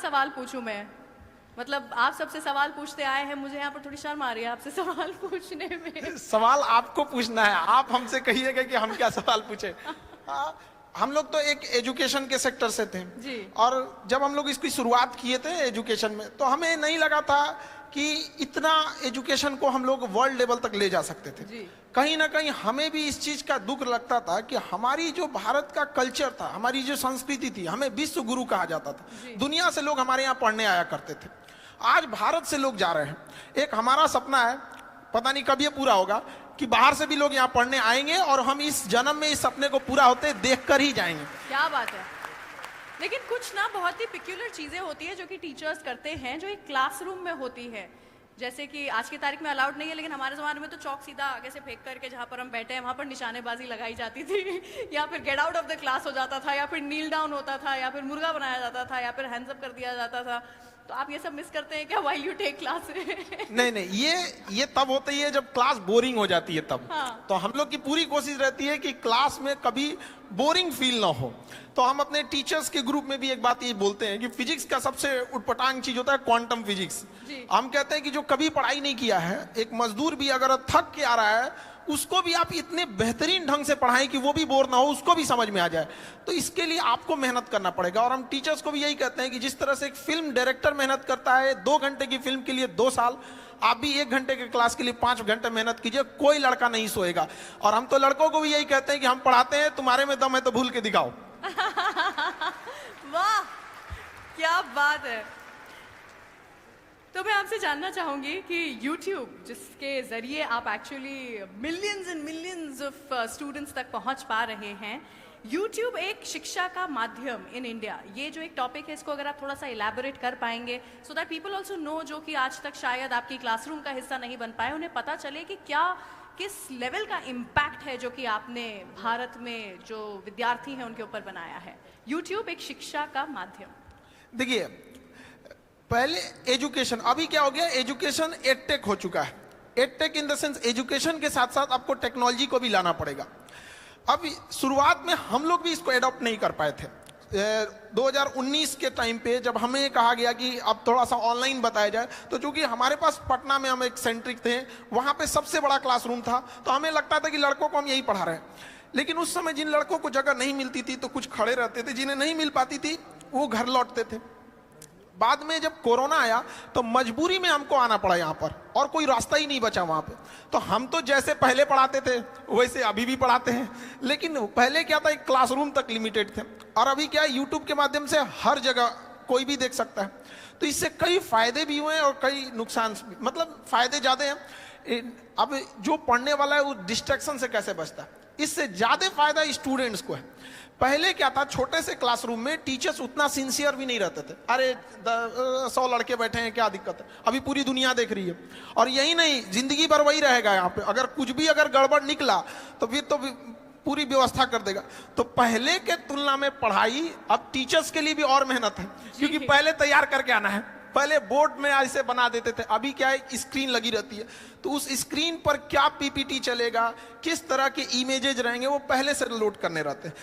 सवाल पूछूं मैं? मतलब आप सबसे सवाल पूछते आए हैं, मुझे यहाँ पर थोड़ी शर्म आ रही है आपसे सवाल पूछने में। सवाल आपको पूछना है, आप हमसे कहिएगा कि हम क्या सवाल पूछे। हम लोग तो एक एजुकेशन के सेक्टर से थे जी। और जब हम लोग इसकी शुरुआत किए थे एजुकेशन में, तो हमें नहीं लगा था कि इतना एजुकेशन को हम लोग वर्ल्ड लेवल तक ले जा सकते थे। जी। कहीं ना कहीं हमें भी इस चीज का दुख लगता था कि हमारी जो भारत का कल्चर था, हमारी जो संस्कृति थी, हमें विश्व गुरु कहा जाता था। दुनिया से लोग हमारे यहाँ पढ़ने आया करते थे, आज भारत से लोग जा रहे हैं। एक हमारा सपना है, पता नहीं कब ये पूरा होगा, कि बाहर से भी लोग यहाँ पढ़ने आएंगे और हम इस जन्म में इस सपने को पूरा होते देखकर ही जाएंगे। क्या बात है। लेकिन कुछ ना बहुत ही पिक्यूलर चीजें होती है जो कि टीचर्स करते हैं, जो एक क्लासरूम में होती है। जैसे कि आज की तारीख में अलाउड नहीं है, लेकिन हमारे ज़माने में तो चौक सीधा आगे से फेंक करके जहाँ पर हम बैठे हैं वहाँ पर निशानेबाजी लगाई जाती थी, या फिर get out of the class हो जाता था, या फिर नील डाउन होता था, या फिर मुर्गा बनाया जाता था, या फिर हैंड्स अप कर दिया जाता था। तो आप ये सब मिस करते हैं क्या व्हाइल यू टेक क्लास? नहीं नहीं, ये तब होती है जब क्लास बोरिंग हो जाती है तब। हाँ। तो हम लोग की पूरी कोशिश रहती है कि क्लास में कभी बोरिंग फील ना हो। तो हम अपने टीचर्स के ग्रुप में भी एक बात ये बोलते हैं कि फिजिक्स का सबसे उटपटांग चीज होता है क्वांटम फिजिक्स। हम कहते हैं कि जो कभी पढ़ाई नहीं किया है, एक मजदूर भी अगर थक के आ रहा है, उसको भी आप इतने बेहतरीन ढंग से पढ़ाएं कि वो भी बोर ना हो, उसको भी समझ में आ जाए। तो इसके लिए आपको मेहनत करना पड़ेगा। और हम टीचर्स को भी यही कहते हैं कि जिस तरह से एक फिल्म डायरेक्टर मेहनत करता है 2 घंटे की फिल्म के लिए 2 साल, आप भी 1 घंटे के क्लास के लिए 5 घंटे मेहनत कीजिए, कोई लड़का नहीं सोएगा। और हम तो लड़कों को भी यही कहते हैं कि हम पढ़ाते हैं, तुम्हारे में दम है तो भूल के दिखाओ। वाह, क्या बात है। तो मैं आपसे जानना चाहूंगी कि YouTube, जिसके जरिए आप actually millions and millions of students तक पहुंच पा रहे हैं, YouTube एक शिक्षा का माध्यम इन इंडिया, ये जो एक टॉपिक है, इसको अगर आप थोड़ा सा इलैबोरेट कर पाएंगे so that people also know, जो कि आज तक शायद आपकी क्लासरूम का हिस्सा नहीं बन पाए, उन्हें पता चले कि क्या किस लेवल का इम्पैक्ट है जो कि आपने भारत में जो विद्यार्थी हैं उनके ऊपर बनाया है। YouTube एक शिक्षा का माध्यम। देखिए, पहले एजुकेशन, अभी क्या हो गया, एजुकेशन एडटेक हो चुका है। Edtech in the sense education के साथ साथ आपको टेक्नोलॉजी को भी लाना पड़ेगा। अब शुरुआत में हम लोग भी इसको एडॉप्ट नहीं कर पाए थे। 2019 के टाइम पे जब हमें कहा गया कि अब थोड़ा सा ऑनलाइन बताया जाए, तो चूंकि हमारे पास पटना में हम एक सेंट्रिक थे, वहां पे सबसे बड़ा क्लासरूम था, तो हमें लगता था कि लड़कों को हम यही पढ़ा रहे हैं। लेकिन उस समय जिन लड़कों को जगह नहीं मिलती थी तो कुछ खड़े रहते थे, जिन्हें नहीं मिल पाती थी वो घर लौटते थे। बाद में जब कोरोना आया तो मजबूरी में हमको आना पड़ा यहाँ पर, और कोई रास्ता ही नहीं बचा वहाँ पे। तो हम तो जैसे पहले पढ़ाते थे वैसे अभी भी पढ़ाते हैं, लेकिन पहले क्या था, एक क्लासरूम तक लिमिटेड थे, और अभी क्या है, यूट्यूब के माध्यम से हर जगह कोई भी देख सकता है। तो इससे कई फायदे भी हुए और कई नुकसान भी, मतलब फायदे ज्यादा हैं। अब जो पढ़ने वाला है वो डिस्ट्रैक्शन से कैसे बचता है, इससे ज्यादा फायदा स्टूडेंट्स को है। पहले क्या था, छोटे से क्लासरूम में टीचर्स उतना सिंसियर भी नहीं रहते थे। अरे 100 लड़के बैठे हैं, क्या दिक्कत है, अभी पूरी दुनिया देख रही है। और यही नहीं, जिंदगी भर वही रहेगा यहाँ पे, अगर कुछ भी अगर गड़बड़ निकला तो फिर तो पूरी व्यवस्था कर देगा। तो पहले के तुलना में पढ़ाई अब टीचर्स के लिए भी और मेहनत है, क्योंकि पहले तैयार करके आना है, पहले बोर्ड में ऐसे बना देते थे, अभी क्या है, स्क्रीन लगी रहती है, तो उस स्क्रीन पर क्या पीपीटी चलेगा, किस तरह के इमेजेज रहेंगे, वो पहले से लोड करने रहते हैं।